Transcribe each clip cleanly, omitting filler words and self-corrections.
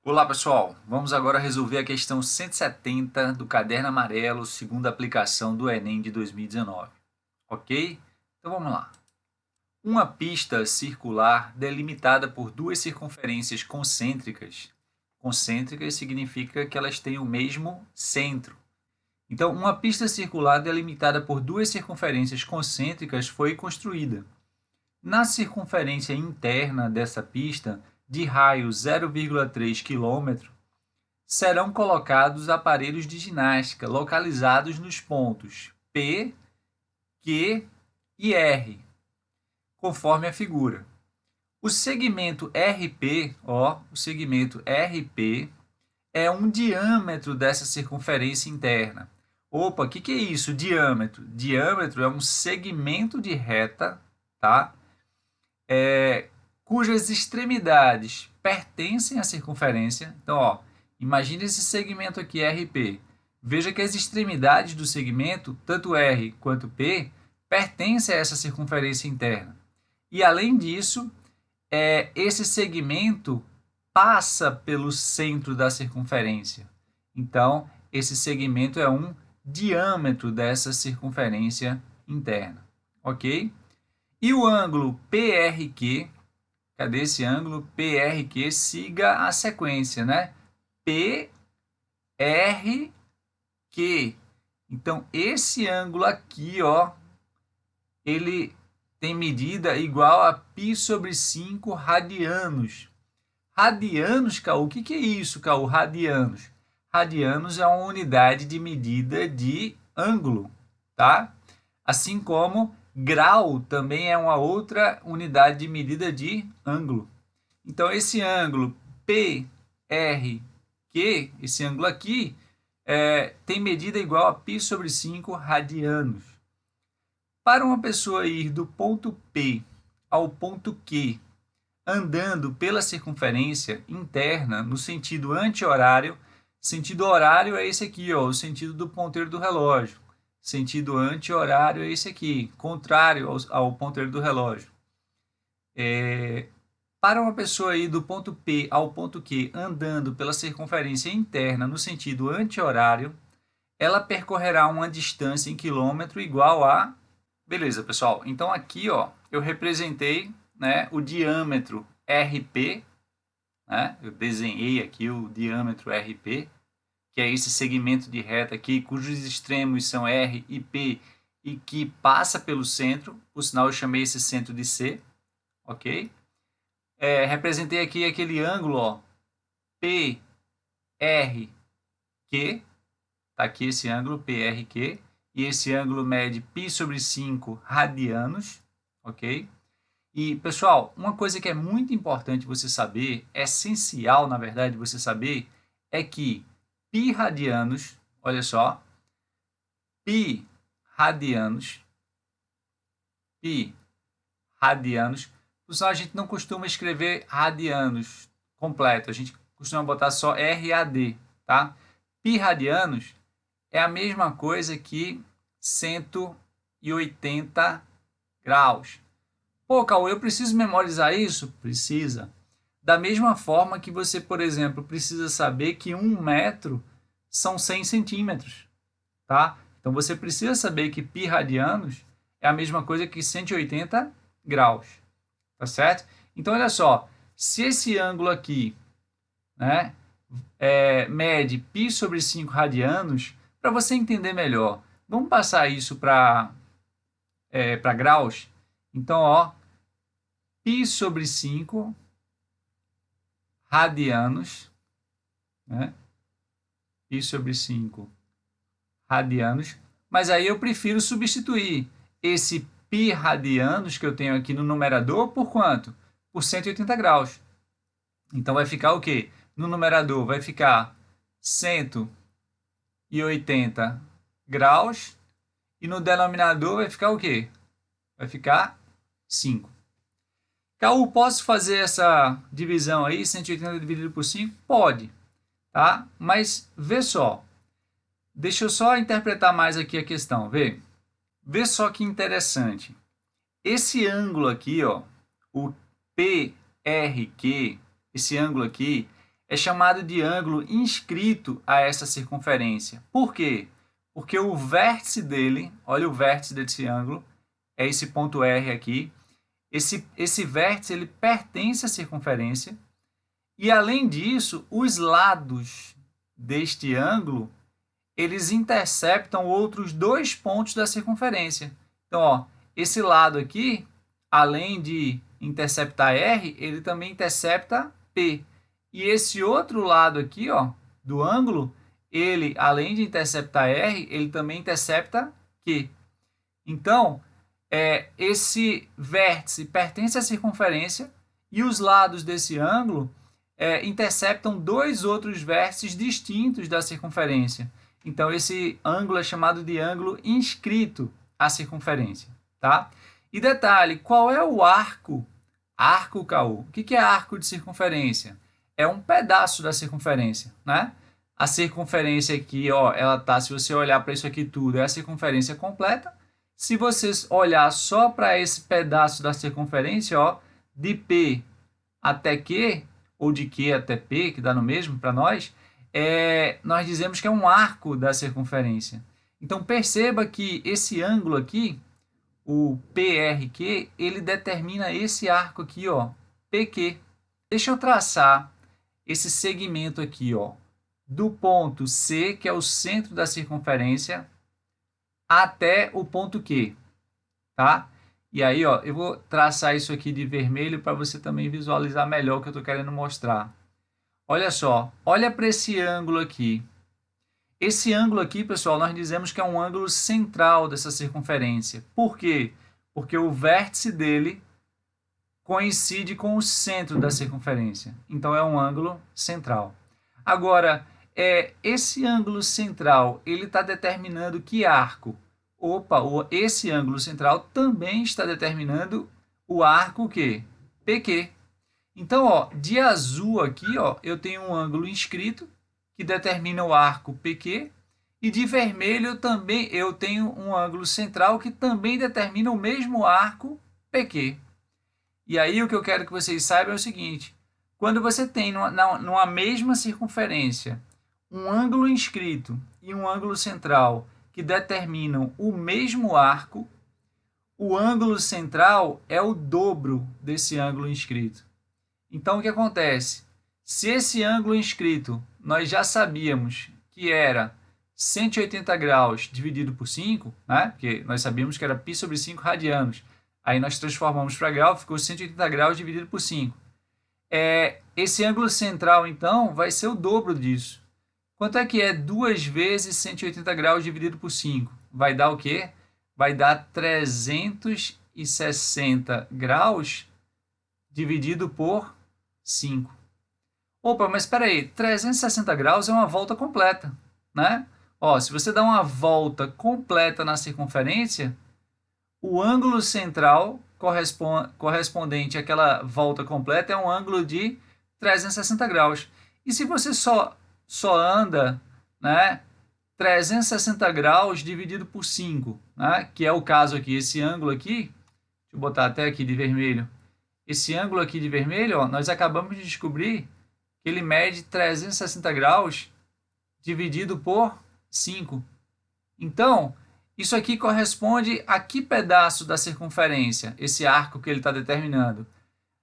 Olá pessoal, vamos agora resolver a questão 170 do caderno amarelo, segunda aplicação do Enem de 2019, ok? Então vamos lá. Uma pista circular delimitada por duas circunferências concêntricas. Concêntricas significa que elas têm o mesmo centro. Então, uma pista circular delimitada por duas circunferências concêntricas foi construída. Na circunferência interna dessa pista, de raio 0,3 km, serão colocados aparelhos de ginástica localizados nos pontos P, Q e R, conforme a figura. O segmento RP, o segmento RP é um diâmetro dessa circunferência interna. Opa, o que é isso, diâmetro? Diâmetro é um segmento de reta, tá? Cujas extremidades pertencem à circunferência. Então, imagine esse segmento aqui, RP. Veja que as extremidades do segmento, tanto R quanto P, pertencem a essa circunferência interna. E, além disso, esse segmento passa pelo centro da circunferência. Então, esse segmento é um diâmetro dessa circunferência interna. Ok? E o ângulo PRQ, cadê esse ângulo? PRQ, siga a sequência, né? PRQ. Então, esse ângulo aqui, ele tem medida igual a π sobre 5 radianos. Radianos, Caú, o que é isso, Caú? Radianos. Radianos é uma unidade de medida de ângulo, tá? Assim como grau também é uma outra unidade de medida de ângulo. Então, esse ângulo PRQ, esse ângulo aqui, tem medida igual a π sobre 5 radianos. Para uma pessoa ir do ponto P ao ponto Q, andando pela circunferência interna no sentido anti-horário, sentido horário é esse aqui, o sentido do ponteiro do relógio. Sentido anti-horário é esse aqui, contrário ao ponteiro do relógio. Para uma pessoa ir do ponto P ao ponto Q andando pela circunferência interna no sentido anti-horário, ela percorrerá uma distância em quilômetro igual a... Beleza, pessoal. Então aqui eu representei, né, o diâmetro RP, né? Eu desenhei aqui o diâmetro RP, que é esse segmento de reta aqui, cujos extremos são R e P e que passa pelo centro. Por sinal, eu chamei esse centro de C, ok? Representei aqui aquele ângulo, PRQ, tá aqui esse ângulo PRQ, e esse ângulo mede π sobre 5 radianos, ok? E, pessoal, uma coisa que é muito importante você saber, essencial, na verdade, você saber, é que π radianos, olha só, π radianos, por sinal, a gente não costuma escrever radianos completo, a gente costuma botar só RAD, tá? Π radianos é a mesma coisa que 180 graus. Pô, Cauê, eu preciso memorizar isso? Precisa. Da mesma forma que você, por exemplo, precisa saber que 1 metro são 100 centímetros, tá? Então, você precisa saber que π radianos é a mesma coisa que 180 graus, tá certo? Então, olha só, se esse ângulo aqui, né, mede π sobre 5 radianos, para você entender melhor, vamos passar isso para graus? Então, π sobre 5 radianos, né? Π sobre 5 radianos, mas aí eu prefiro substituir esse π radianos que eu tenho aqui no numerador por quanto? Por 180 graus. Então vai ficar o quê? No numerador vai ficar 180 graus e no denominador vai ficar o quê? Vai ficar 5. Caú, posso fazer essa divisão aí, 180 dividido por 5? Pode, tá? Mas vê só. Deixa eu só interpretar mais aqui a questão, vê? Vê só que interessante. Esse ângulo aqui, o PRQ, esse ângulo aqui, é chamado de ângulo inscrito a essa circunferência. Por quê? Porque o vértice dele, olha o vértice desse ângulo, é esse ponto R aqui. Esse vértice ele pertence à circunferência e, além disso, os lados deste ângulo eles interceptam outros dois pontos da circunferência. Então, ó, esse lado aqui, além de interceptar R, ele também intercepta P. E esse outro lado aqui, ó, do ângulo, ele, além de interceptar R, ele também intercepta Q. Então, esse vértice pertence à circunferência e os lados desse ângulo interceptam dois outros vértices distintos da circunferência. Então, esse ângulo é chamado de ângulo inscrito à circunferência. Tá? E detalhe, qual é o arco? Arco, Caô. O que é arco de circunferência? É um pedaço da circunferência, né? A circunferência aqui, ó, ela tá, se você olhar para isso aqui tudo, é a circunferência completa. Se você olhar só para esse pedaço da circunferência, ó, de P até Q, ou de Q até P, que dá no mesmo para nós, nós dizemos que é um arco da circunferência. Então, perceba que esse ângulo aqui, o PRQ, ele determina esse arco aqui, ó, PQ. Deixa eu traçar esse segmento aqui, ó, do ponto C, que é o centro da circunferência, até o ponto Q, tá? E aí, ó, eu vou traçar isso aqui de vermelho para você também visualizar melhor o que eu estou querendo mostrar. Olha só, olha para esse ângulo aqui. Esse ângulo aqui, pessoal, nós dizemos que é um ângulo central dessa circunferência. Por quê? Porque o vértice dele coincide com o centro da circunferência. Então, é um ângulo central. Agora, esse ângulo central, ele está determinando que arco? Opa, esse ângulo central também está determinando o arco que? PQ. Então, ó, de azul aqui, ó, eu tenho um ângulo inscrito que determina o arco PQ, e de vermelho também eu tenho um ângulo central que também determina o mesmo arco PQ. E aí o que eu quero que vocês saibam é o seguinte: quando você tem numa mesma circunferência um ângulo inscrito e um ângulo central que determinam o mesmo arco, o ângulo central é o dobro desse ângulo inscrito. Então, o que acontece? Se esse ângulo inscrito nós já sabíamos que era 180 graus dividido por 5, né? Porque nós sabíamos que era π sobre 5 radianos. Aí nós transformamos para grau, ficou 180 graus dividido por 5. Esse ângulo central, então, vai ser o dobro disso. Quanto é que é 2 vezes 180 graus dividido por 5? Vai dar o quê? Vai dar 360 graus dividido por 5. Opa, mas espera aí, 360 graus é uma volta completa, né? Ó, se você dá uma volta completa na circunferência, o ângulo central correspondente àquela volta completa é um ângulo de 360 graus. E se você só anda, né, 360 graus dividido por 5, né, que é o caso aqui, esse ângulo aqui, deixa eu botar até aqui de vermelho, esse ângulo aqui de vermelho, ó, nós acabamos de descobrir que ele mede 360 graus dividido por 5. Então, isso aqui corresponde a que pedaço da circunferência, esse arco que ele está determinando?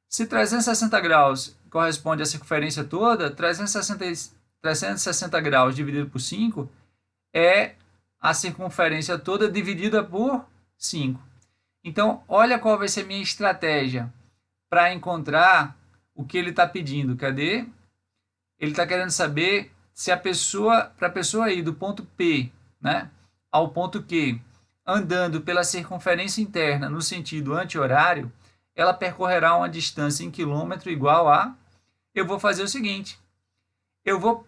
Se 360 graus corresponde à circunferência toda, 360 graus dividido por 5 é a circunferência toda dividida por 5. Então, olha qual vai ser a minha estratégia para encontrar o que ele está pedindo. Cadê? Ele está querendo saber se para a pessoa ir do ponto P, né, ao ponto Q, andando pela circunferência interna no sentido anti-horário, ela percorrerá uma distância em quilômetro igual a... Eu vou fazer o seguinte, eu vou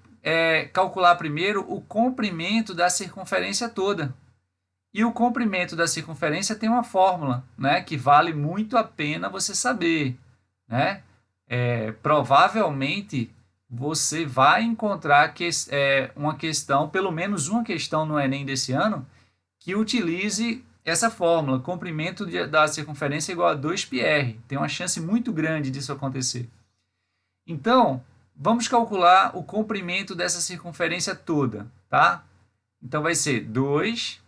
calcular primeiro o comprimento da circunferência toda. E o comprimento da circunferência tem uma fórmula, né, que vale muito a pena você saber, né? Provavelmente você vai encontrar uma questão, pelo menos uma questão no Enem desse ano, que utilize essa fórmula, comprimento da circunferência igual a 2πr. Tem uma chance muito grande disso acontecer. Então, Vamos calcular o comprimento dessa circunferência toda, tá? Então vai ser 2π,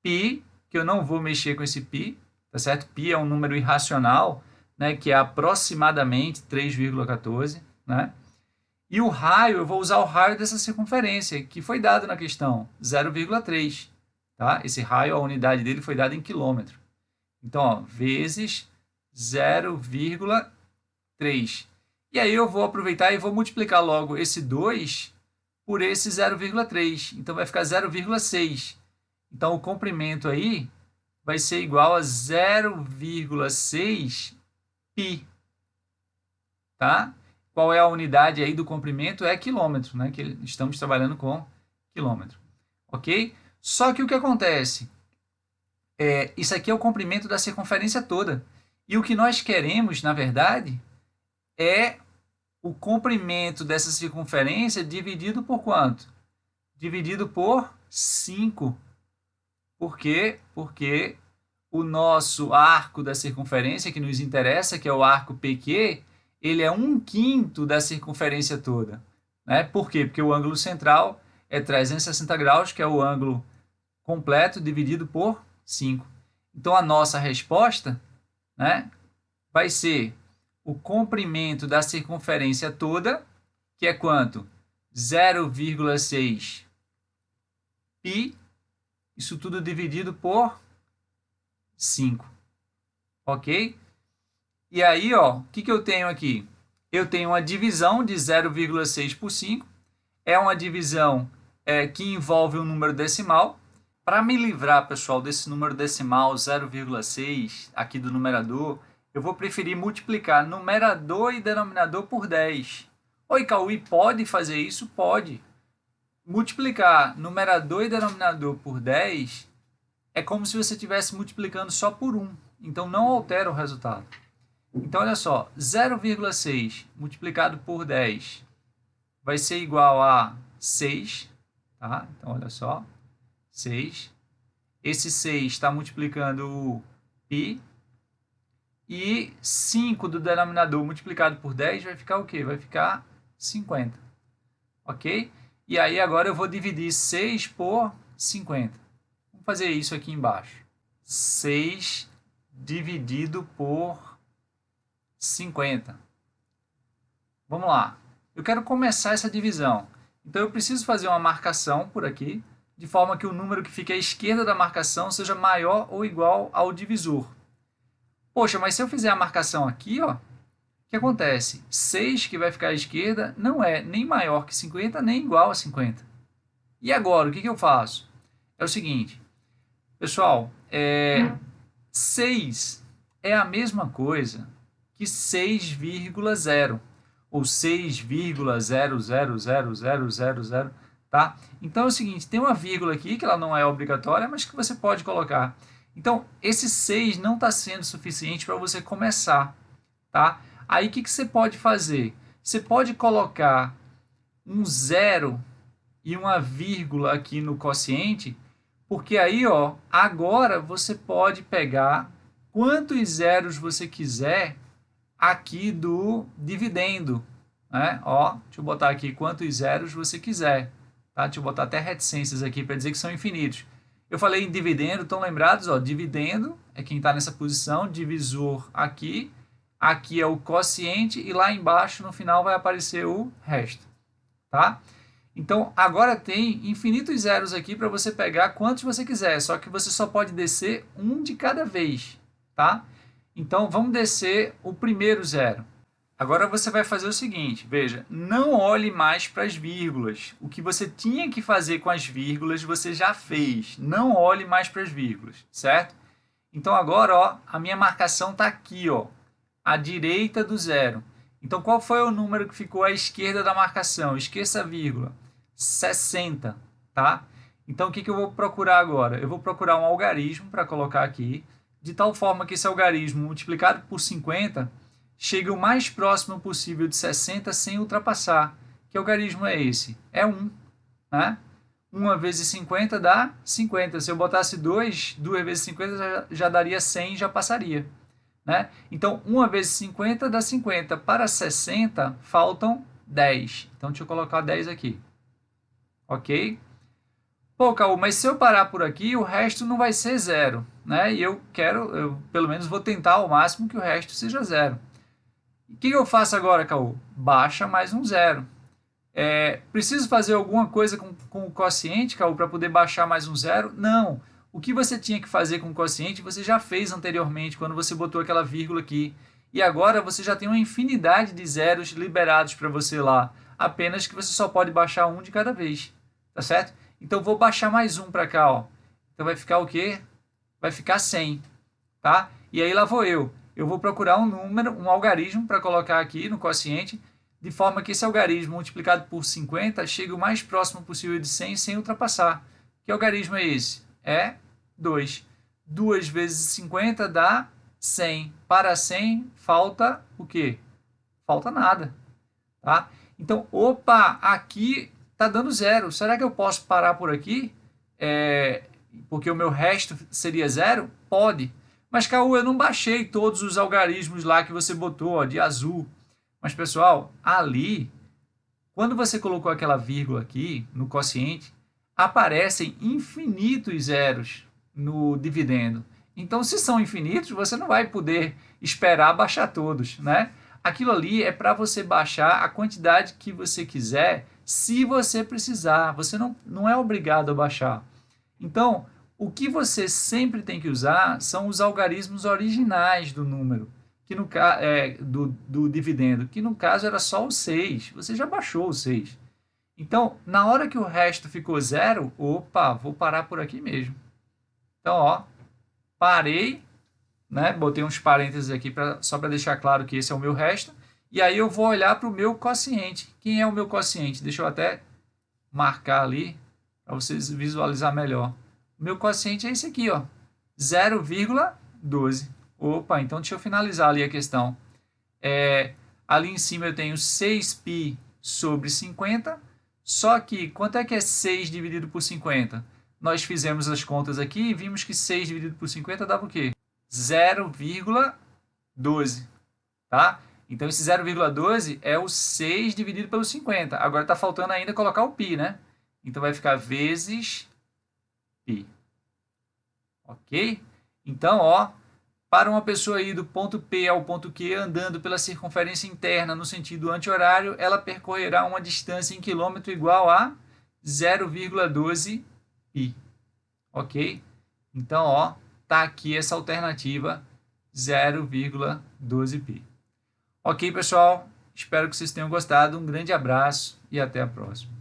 que eu não vou mexer com esse π, tá certo? Π é um número irracional, né, que é aproximadamente 3,14, né? E o raio, eu vou usar o raio dessa circunferência, que foi dado na questão, 0,3. Tá? Esse raio, a unidade dele foi dada em quilômetro. Então, ó, vezes 0,3. E aí eu vou aproveitar e vou multiplicar logo esse 2 por esse 0,3. Então, vai ficar 0,6. Então, o comprimento aí vai ser igual a 0,6 π. Tá? Qual é a unidade aí do comprimento? É quilômetro, né? Que estamos trabalhando com quilômetro. Ok? Só que o que acontece? Isso aqui é o comprimento da circunferência toda. E o que nós queremos, na verdade, é o comprimento dessa circunferência dividido por quanto? Dividido por 5. Por quê? Porque o nosso arco da circunferência que nos interessa, que é o arco PQ, ele é 1/5 da circunferência toda. Né? Por quê? Porque o ângulo central é 360 graus, que é o ângulo completo dividido por 5. Então, a nossa resposta, né, vai ser o comprimento da circunferência toda, que é quanto? 0,6 π, isso tudo dividido por 5. Ok? E aí, ó, o que eu tenho aqui? Eu tenho uma divisão de 0,6 por 5. É uma divisão que envolve um número decimal. Para me livrar, pessoal, desse número decimal 0,6 aqui do numerador, eu vou preferir multiplicar numerador e denominador por 10. Oi, Cauê, pode fazer isso? Pode. Multiplicar numerador e denominador por 10 é como se você estivesse multiplicando só por 1. Então, não altera o resultado. Então, olha só, 0,6 multiplicado por 10 vai ser igual a 6. Tá? Então, olha só, 6. Esse 6 está multiplicando o π. E 5 do denominador multiplicado por 10 vai ficar o quê? Vai ficar 50. Ok? E aí, agora eu vou dividir 6 por 50. Vamos fazer isso aqui embaixo. 6 dividido por 50. Vamos lá. Eu quero começar essa divisão. Então, eu preciso fazer uma marcação por aqui, de forma que o número que fica à esquerda da marcação seja maior ou igual ao divisor. Poxa, mas se eu fizer a marcação aqui, ó, o que acontece? 6 que vai ficar à esquerda não é nem maior que 50, nem igual a 50. E agora, o que eu faço? É o seguinte, pessoal, 6 é a mesma coisa que 6,0 ou 6,000000, tá? Então é o seguinte, tem uma vírgula aqui que ela não é obrigatória, mas que você pode colocar. Então, esse 6 não está sendo suficiente para você começar, tá? Aí, o que você pode fazer? Você pode colocar um 0 e uma vírgula aqui no quociente, porque aí, ó, agora você pode pegar quantos zeros você quiser aqui do dividendo, né? Ó, deixa eu botar aqui quantos zeros você quiser, tá? Deixa eu botar até reticências aqui para dizer que são infinitos. Eu falei em dividendo, estão lembrados? Ó, dividendo é quem está nessa posição, divisor aqui, aqui é o quociente e lá embaixo no final vai aparecer o resto, tá? Então, agora tem infinitos zeros aqui para você pegar quantos você quiser, só que você só pode descer um de cada vez, tá? Então, vamos descer o primeiro zero. Agora você vai fazer o seguinte, veja, não olhe mais para as vírgulas. O que você tinha que fazer com as vírgulas, você já fez. Não olhe mais para as vírgulas, certo? Então, agora, ó, a minha marcação está aqui, ó, à direita do zero. Então, qual foi o número que ficou à esquerda da marcação? Esqueça a vírgula. 60, tá? Então, o que eu vou procurar agora? Eu vou procurar um algarismo para colocar aqui, de tal forma que esse algarismo multiplicado por 50 chegue o mais próximo possível de 60 sem ultrapassar. Que algarismo é esse? É 1, né? 1 vezes 50 dá 50. Se eu botasse 2 vezes 50 já daria 100 e já passaria. né? Então, 1 vezes 50 dá 50. Para 60, faltam 10. Então, deixa eu colocar 10 aqui. Ok? Pô, Caú, mas se eu parar por aqui, o resto não vai ser zero, né? E eu pelo menos vou tentar ao máximo que o resto seja zero. O que eu faço agora, Caú? Baixa mais um zero. Preciso fazer alguma coisa com o quociente, Caú, para poder baixar mais um zero? Não. O que você tinha que fazer com o quociente, você já fez anteriormente, quando você botou aquela vírgula aqui. E agora você já tem uma infinidade de zeros liberados para você lá. Apenas que você só pode baixar um de cada vez. Tá certo? Então, vou baixar mais um para cá, ó. Então, vai ficar o quê? Vai ficar 100, tá? E aí, lá vou eu. Eu vou procurar um número, um algarismo para colocar aqui no quociente, de forma que esse algarismo multiplicado por 50 chegue o mais próximo possível de 100 sem ultrapassar. Que algarismo é esse? É 2. 2 vezes 50 dá 100. Para 100, falta o quê? Falta nada, tá? Então, opa, aqui está dando zero. Será que eu posso parar por aqui? Porque o meu resto seria zero? Pode. Mas, Caú, eu não baixei todos os algarismos lá que você botou, ó, de azul. Mas, pessoal, ali, quando você colocou aquela vírgula aqui no quociente, aparecem infinitos zeros no dividendo. Então, se são infinitos, você não vai poder esperar baixar todos, né? Aquilo ali é para você baixar a quantidade que você quiser, se você precisar. Você não é obrigado a baixar. Então, o que você sempre tem que usar são os algarismos originais do número, que no do dividendo, que no caso era só o 6. Você já baixou o 6. Então, na hora que o resto ficou zero, opa, vou parar por aqui mesmo. Então, ó, parei, né? Botei uns parênteses aqui só para deixar claro que esse é o meu resto. E aí eu vou olhar para o meu quociente. Quem é o meu quociente? Deixa eu até marcar ali para vocês visualizar melhor. O meu quociente é esse aqui, ó, 0,12. Opa, então deixa eu finalizar ali a questão. Ali em cima eu tenho 6π sobre 50. Só que quanto é que é 6 dividido por 50? Nós fizemos as contas aqui e vimos que 6 dividido por 50 dava o quê? 0,12, tá? Então, esse 0,12 é o 6 dividido pelo 50. Agora, está faltando ainda colocar o π, né? Então, vai ficar vezes π. Ok? Então, ó, para uma pessoa ir do ponto P ao ponto Q andando pela circunferência interna no sentido anti-horário, ela percorrerá uma distância em quilômetro igual a 0,12 π. Ok? Então, ó, tá aqui essa alternativa 0,12 π. Ok, pessoal? Espero que vocês tenham gostado. Um grande abraço e até a próxima.